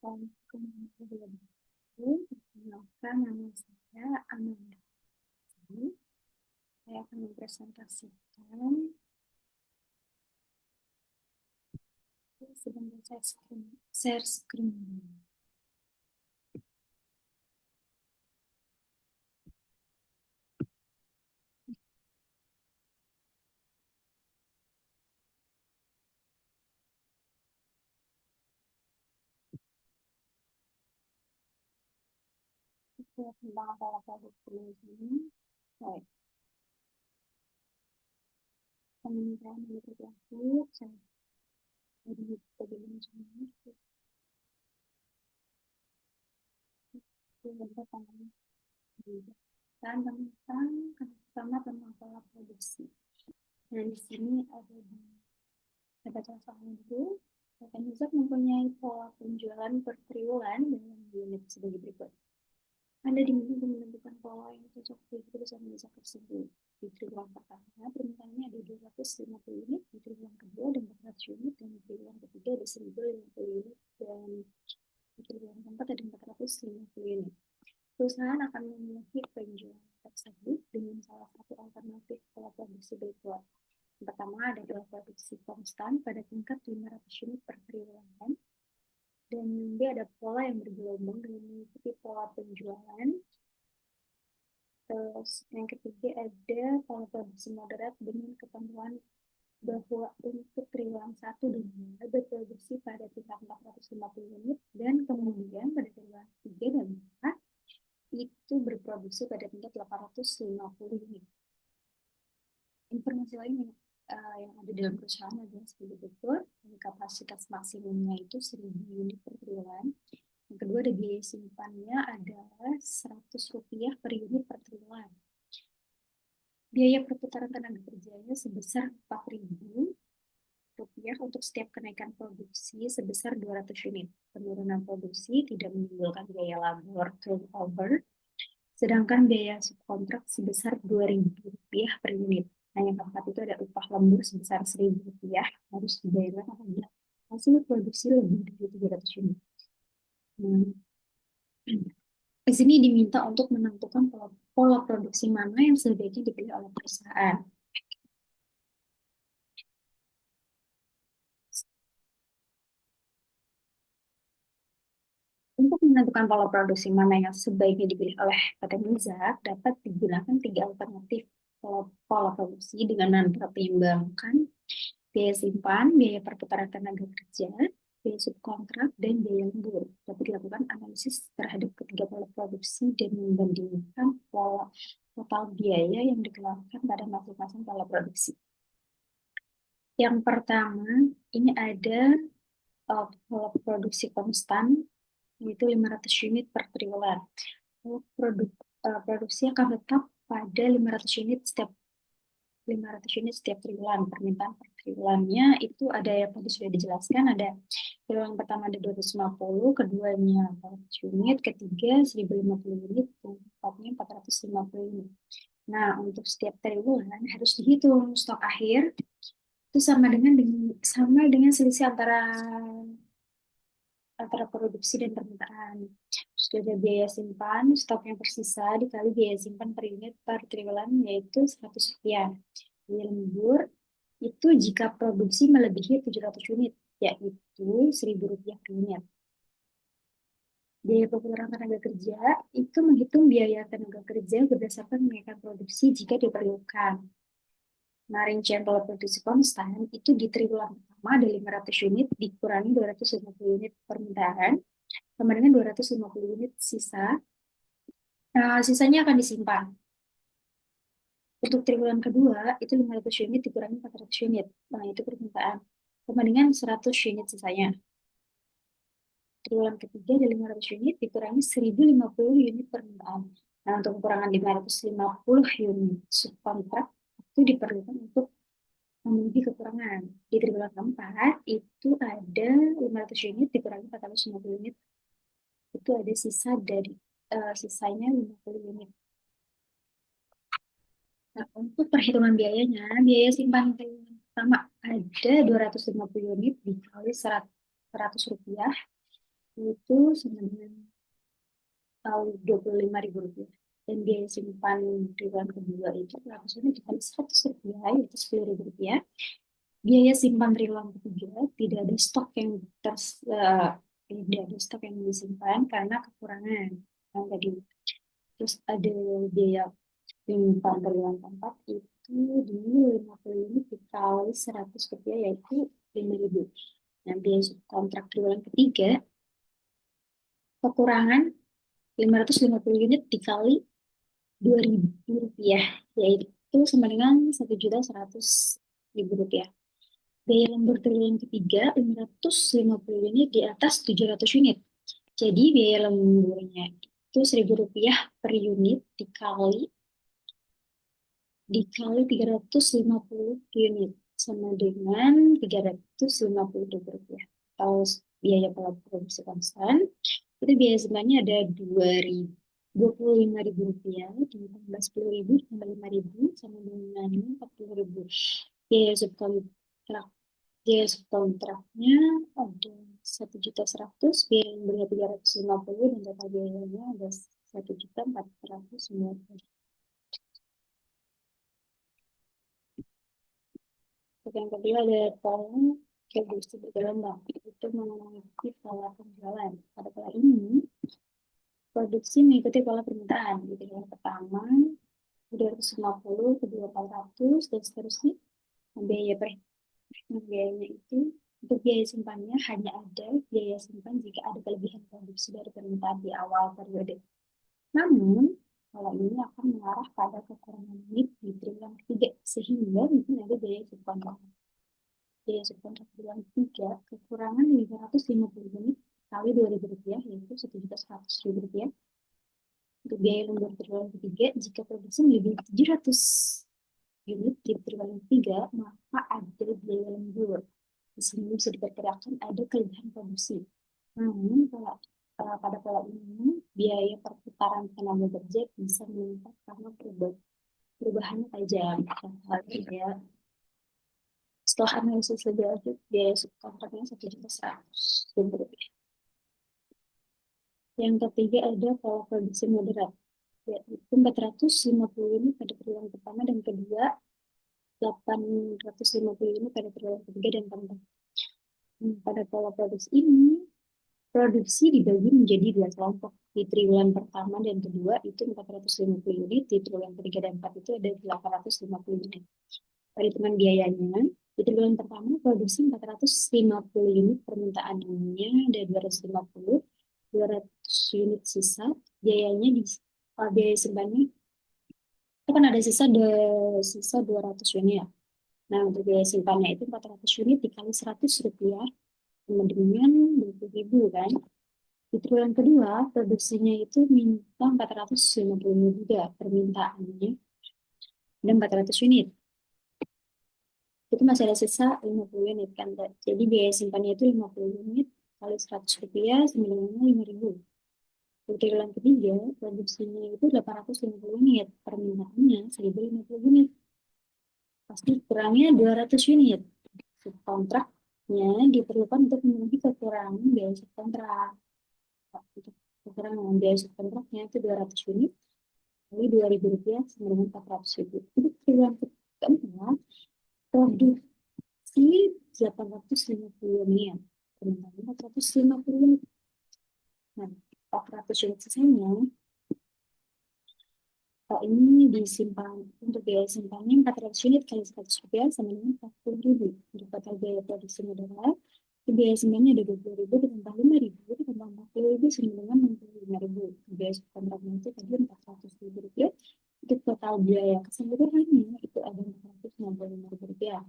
Perkenalkan, nama saya Amanda. Saya akan mempresentasikan. Sebentar saya share screen. Tentang pola produksi ini. Baik. Pemerintahan yang berlaku, saya jadi sebelum semua. Dan tentang pertama tentang pola produksi. Nah, di sini ada baca soalnya dulu. Organizer mempunyai pola penjualan per triwulan dalam unit sebagai berikut. Anda diminta untuk menentukan pola yang cocok bagi perusahaan jasa tersebut. Di triwulan pertama, permintaannya ada 250 unit, di triwulan kedua ada 400 unit, dan di triwulan ketiga ada 1050 unit, dan di triwulan keempat ada 450 unit. Perusahaan akan memiliki penjualan tersebut dengan salah satu alternatif pola produksi berikut. Yang pertama adalah produksi konstan pada tingkat 500 unit per triwulan. Dan dia ada pola yang bergelombang dengan mengikuti pola penjualan. Terus yang ketiga ada pola produksi moderat dengan ketentuan bahwa untuk triwulan 1 dan 2 berproduksi pada tingkat 450 unit, dan kemudian pada triwulan 3 dan 4 itu berproduksi pada tingkat 850 unit. Informasi lain yang ada dalam perusahaan adalah sebagai berikut. Kapasitas maksimumnya itu 1000 unit per triwulan. Yang kedua ada biaya simpannya adalah Rp100 per unit per triwulan. Biaya perputaran tenaga kerjanya sebesar Rp4.000 untuk setiap kenaikan produksi sebesar 200 unit. Penurunan produksi tidak menimbulkan biaya labor turnover, sedangkan biaya subkontrak sebesar Rp2.000 per unit. Nah, yang keempat itu ada upah lembur sebesar Rp1.000 harus dibayarkan apabila hasil produksi lebih dari 300 unit. Di sini diminta untuk menentukan pola produksi mana yang sebaiknya dipilih oleh perusahaan. Untuk menentukan pola produksi mana yang sebaiknya dipilih oleh PT Muzak, dapat digunakan 3 alternatif pola produksi dengan mempertimbangkan biaya simpan, biaya perputaran tenaga kerja, biaya subkontrak, dan biaya lembur. Dapat dilakukan analisis terhadap ketiga pola produksi dan membandingkan pola total biaya yang dikeluarkan pada masing-masing pola produksi. Yang pertama, ini ada pola produksi konstan, yaitu 500 unit per triwulan. Produksi akan tetap pada 500 unit setiap triwulan. Permintaan per triwulannya itu ada yang tadi sudah dijelaskan, ada triwulan pertama ada 250, keduanya 400 unit, ketiga 1050 unit, keempatnya 450 unit. Nah, untuk setiap triwulan harus dihitung stok akhir itu sama dengan selisih antara produksi dan permintaan. Sudah ada biaya simpan, stok yang tersisa dikali biaya simpan per unit per triwulan, yaitu Rp100. Biaya lembur itu jika produksi melebihi 700 unit, yaitu Rp1.000 per unit. Biaya perputaran tenaga kerja itu menghitung biaya tenaga kerja berdasarkan kenaikan produksi jika diperlukan. Nah, rincian pola produksi konstan itu di triwulan pertama ada 500 unit dikurangi 250 unit permintaan, sama dengan 250 unit sisa. Nah, sisanya akan disimpan. Untuk triwulan kedua, itu 500 unit dikurangi 400 unit. Nah, itu permintaan. Sama dengan 100 unit sisanya. Triwulan ketiga ada 500 unit dikurangi 1050 unit permintaan. Nah, untuk kekurangan 550 unit subkontrak itu diperlukan untuk memenuhi kekurangan. Di triwulan keempat, itu ada 500 unit dikurangi 450 unit. Itu ada sisanya 50 unit. Nah, untuk perhitungan biayanya, biaya simpan triwulan pertama ada 250 unit dikali Rp100. itu sama dengan tahun Rp25.000. Dan biaya simpan triwulan kedua itu harusnya dikali Rp100, yaitu Rp10.000. Biaya simpan triwulan ketiga tidak ada stok yang tidak ada stok yang disimpan karena kekurangan yang tadi. Terus ada biaya simpan triwulan keempat itu di 50 unit dikali Rp100, yaitu Rp5.000. Nah, biaya kontrak triwulan ketiga kekurangan 550 unit dikali Rp2.000, yaitu sama dengan Rp1.100.000. Biaya lembur triwulan ketiga 550 unit di atas 700 unit. Jadi biaya lemburnya itu Rp1.000 per unit dikali 350 unit sama dengan Rp350. Kalau biaya produksi konstan itu biaya sebenarnya ada Rp25.000 ditambah Rp10.000 ditambah Rp5.000 sama dengan Rp40.000. Biaya subkontrak biaya subkontraknya ada 1.100.000, biaya yang berbeda 350, dan total biayanya ada 1.490. Yang kedua ada pola produksi bergelombang, itu mengenai pola penjualan. Pada pola ini produksi mengikuti pola permintaan. Jadi yang pertama 250, kedua 400, dan seterusnya. Biayanya itu untuk biaya simpannya hanya ada biaya simpan jika ada kelebihan produksi dari permintaan di awal periode. Namun, kalau ini akan mengarah pada kekurangan unit di triwulan ketiga, sehingga mungkin ada biaya subkontrak. Biaya subkontrak triwulan ketiga kekurangan 550 unit kali Rp2.000, yaitu Rp1.100.000. Untuk biaya lembur triwulan ketiga, jika produksi melebihi 700 unit di triwulan ketiga, maka ada biaya lembur. Di sini bisa diperkirakan ada kelebihan produksi. Namun, pada pola ini, biaya perputaran tenaga kerja bisa meningkat karena perubahan tajam. Halnya, setelah analisis lebih lanjut, biaya subkontraknya Rp1.100.000. Yang ketiga ada pola produksi moderat, yaitu 450 unit pada triwulan pertama dan kedua, 850 unit pada triwulan ketiga dan keempat. Pada pola produksi ini, produksi dibagi menjadi dua kelompok. Di triwulan pertama dan kedua itu 450 unit, di triwulan ketiga dan keempat itu ada 850 unit. Perhitungan biayanya, di triwulan pertama produksi 450 unit, permintaannya ada 250, 200 unit sisa, biayanya biaya simpannya itu kan ada sisa 200 unit ya. Nah, untuk biaya simpannya itu 400 unit dikali Rp100, sama dengan Rp20.000 kan. Di triwulan kedua, produksinya itu minta 450 unit juga, permintaannya dan 400 unit. Itu masih ada sisa 50 unit kan. Jadi biaya simpannya itu 50 unit kali Rp100 sama dengan Rp5.000. Di triwulan ketiga, produksinya itu 850 unit, permintaannya 1.050 unit. Pasti kurangnya 200 unit. Subkontraknya diperlukan untuk memenuhi kekurangan biaya subkontrak. Untuk kekurangan biaya subkontraknya itu 200 unit, kali Rp2.000 sama dengan Rp400.000. Untuk triwulan keempat, produksi 850 unit, permintaannya 450 unit. Nah, 400 unit sisanya, ini disimpan untuk biaya simpannya 400 unit kali Rp100 sama dengan Rp40.000. Untuk total biaya produksi modal, biaya simpannya ada Rp20.000 ditambah Rp5.000 ditambah Rp40.000 sama dengan Rp65.000. Biaya subkontraknya itu tadi Rp400.000. Untuk total biaya keseluruhannya itu ada Rp465.000.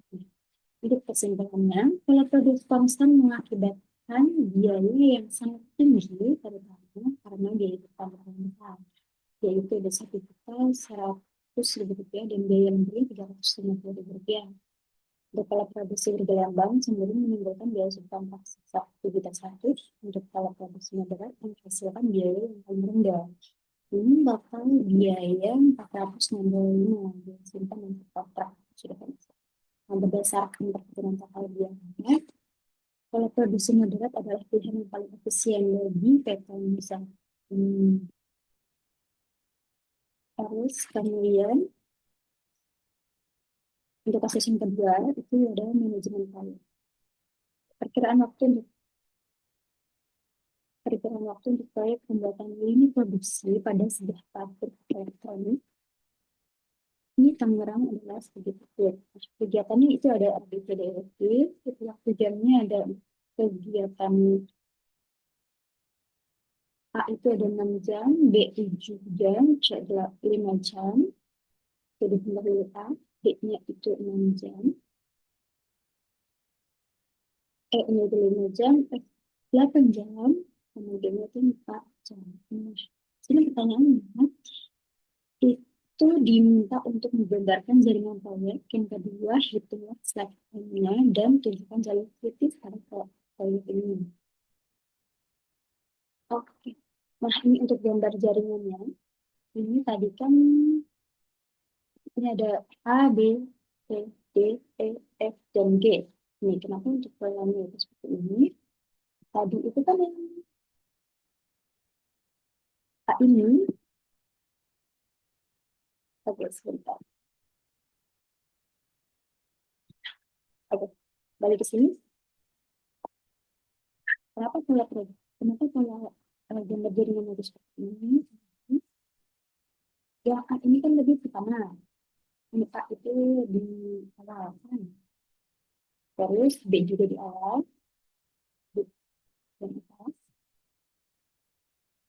Untuk kesimpulannya, pola produksi konstan mengakibatkan biaya yang sangat tinggi, terutama karena biaya pertambangan besar, yaitu ada Rp1.100.000 dan biaya lemburnya Rp350.000. Untuk pola produksi bergelombang cenderung menimbulkan biaya subkontrak Rp1.100.000. Untuk pola produksi moderat menghasilkan biaya yang paling rendah. Ini bakal biaya Rp465 biaya simpan dan subkontrak sudah kan. Nah, berdasarkan perhitungan total biayanya, Kalau produksi moderat adalah pilihan yang paling efisien bagi peta misal. Hmm. Terus kemudian untuk kasus yang kedua itu adalah manajemen proyek. Perkiraan waktu untuk perkiraan waktu untuk proyek pembuatan lini produksi pada sebuah pabrik elektronik. Ini Tangerang adalah sebagai berikut. Kegiatannya itu ada RDPDRT, itu waktu jamnya ada kegiatan A itu ada 6 jam, B 7 jam, C 5 jam, jadi pendahulu A, D-nya itu 6 jam, E-nya itu 5 jam, F 8 jam, kemudian itu 4 jam. Nah, sini pertanyaannya, itu diminta untuk menggambarkan jaringan proyek. Yang kedua, hitunglah slide time-nya dan tunjukkan jalur kritis pada proyek ini. Oke, nah ini untuk gambar jaringannya. Ini tadi kan ini ada A, B, C, D, E, F, dan G. Ini kenapa untuk polannya itu seperti ini? Tadi itu kan yang A ini, oke sebentar. Oke, balik ke sini. Kenapa pola kenapa pola gambar jaringan itu seperti ini? Yang A ini kan lebih ke kanan. Ini A itu di awal kan. Terus B juga di awal, B dan atas.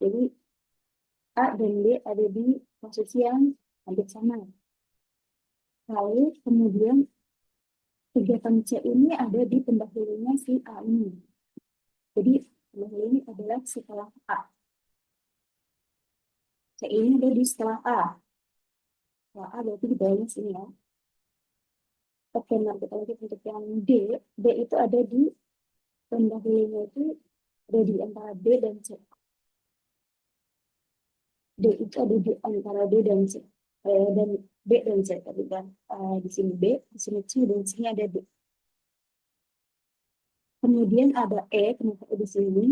Jadi A dan B ada di posisi yang hampir sama. Lalu kemudian kegiatan C ini ada di pendahulunya si A ini. Jadi pendahulu ini adalah setelah A. C ini ada di setelah A. Setelah A berarti di bawahnya sini ya. Oke, nah kita lanjut untuk yang D. D itu ada di pendahulunya itu ada di antara B dan C. D itu ada di antara D dan C. Dan B dan C tadi kan. Di sini B, di sini C, dan di sini ada D. Kemudian ada E, kenapa di sini?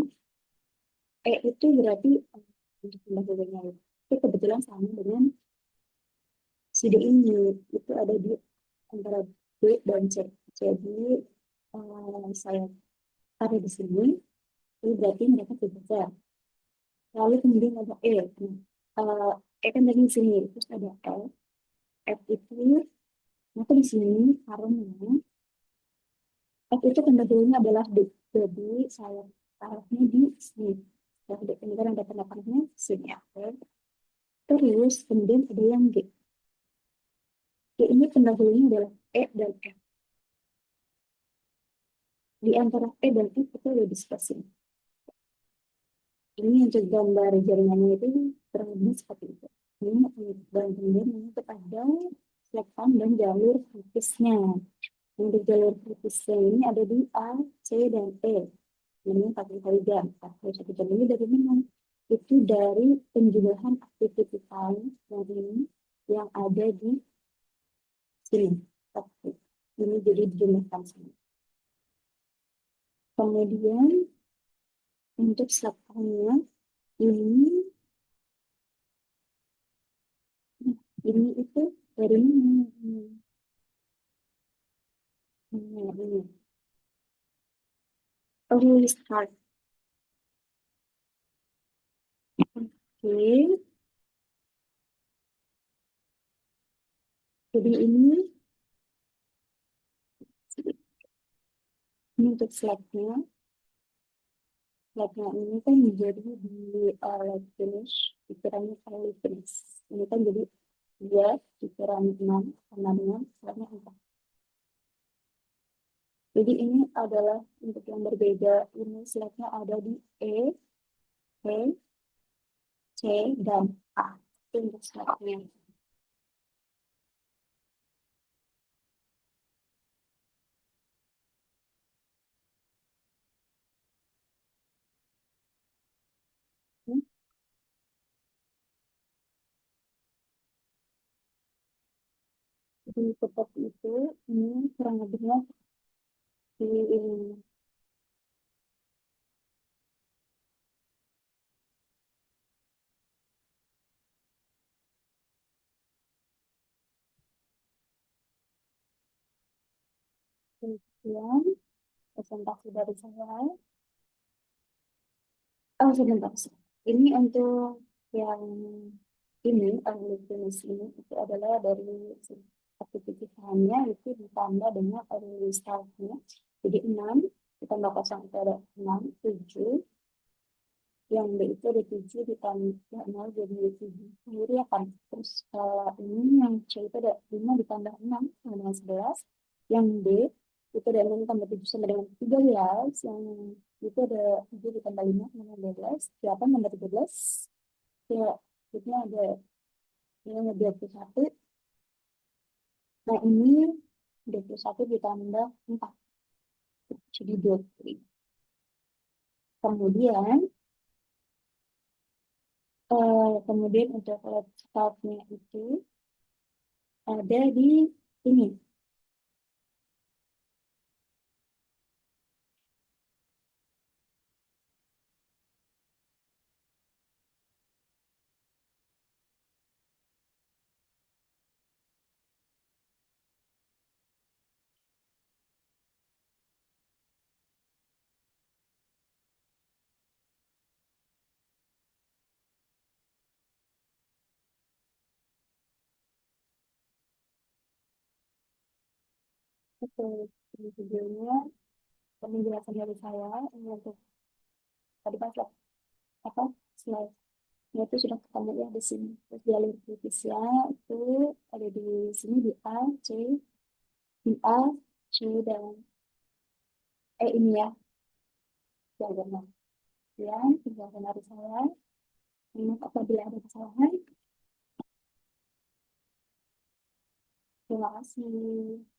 E itu berarti untuk pendahulunya itu kebetulan sama dengan si D ini. Itu ada di antara B dan C. Jadi saya taruh di sini. Ini berarti mereka berbeda. Lalu kemudian ada E. E kan dari sini. Terus ada F. F itu, maka di sini karena F itu pendahulunya adalah D. Jadi saya taruhnya di sini. Dan D ini kan ada tanda panahnya sini ya. Terus kemudian ada yang G. G ini pendahulunya adalah E dan F. Di antara E dan F itu ada dispersi. Ini untuk gambar jaringannya itu kurang lebih seperti itu. Ini dan kemudian untuk ada selektan dan jalur kritisnya. Untuk jalur kritisnya ini ada di A, C, dan E. Ini 4 kali jam. 1 jam ini dari mana? Itu dari penjumlahan aktivitas yang ini yang ada di sini. Oke. Ini jadi dijumlahkan sini. Kemudian untuk selektannya ini itu dari ini. Early start. Oke. Jadi ini untuk slide-nya. Slide-nya ini kan menjadi di light finish, pikirannya kali finish. Ini kan jadi dia pikiran 6, 6, slide-nya 4. Jadi ini adalah untuk yang berbeda. Ini slide-nya ada di E, B, C, dan A. Itu untuk slide-nya. Jadi seperti itu, ini kurang lebihnya di ini. Kemudian presentasi dari saya. Oh, sebentar. Ini untuk yang ini, ahli klinis ini, itu adalah dari aktivitas bahannya itu ditambah dengan early start-nya. Jadi 6, ditambah kosong itu ada 6, 7, yang B itu ada 7, ditambah 0 jadi 7. Kemudian kan, terus ini yang C itu ada 5 ditambah 6 sama dengan 11. Yang D itu ada 6 tambah 7 sama dengan 13. Yang itu ada 7 ditambah 5 sama dengan 12. 8 tambah 13. Ya, itu ada ini ada 21. Nah, ini 21 ditambah 4. Jadi 20. Kemudian, kemudian untuk laptopnya itu ada di ini. Oke, ini videonya penjelasan dari saya. Ini untuk tadi pas apa slide. Ya, itu sudah ketemu ya di sini. Terus jalur kritisnya itu ada di sini di A, C, di A, C, dan E ini ya. Yang benar. Ya, tinggalkan dari saya. Ini apabila ada kesalahan. Terima kasih.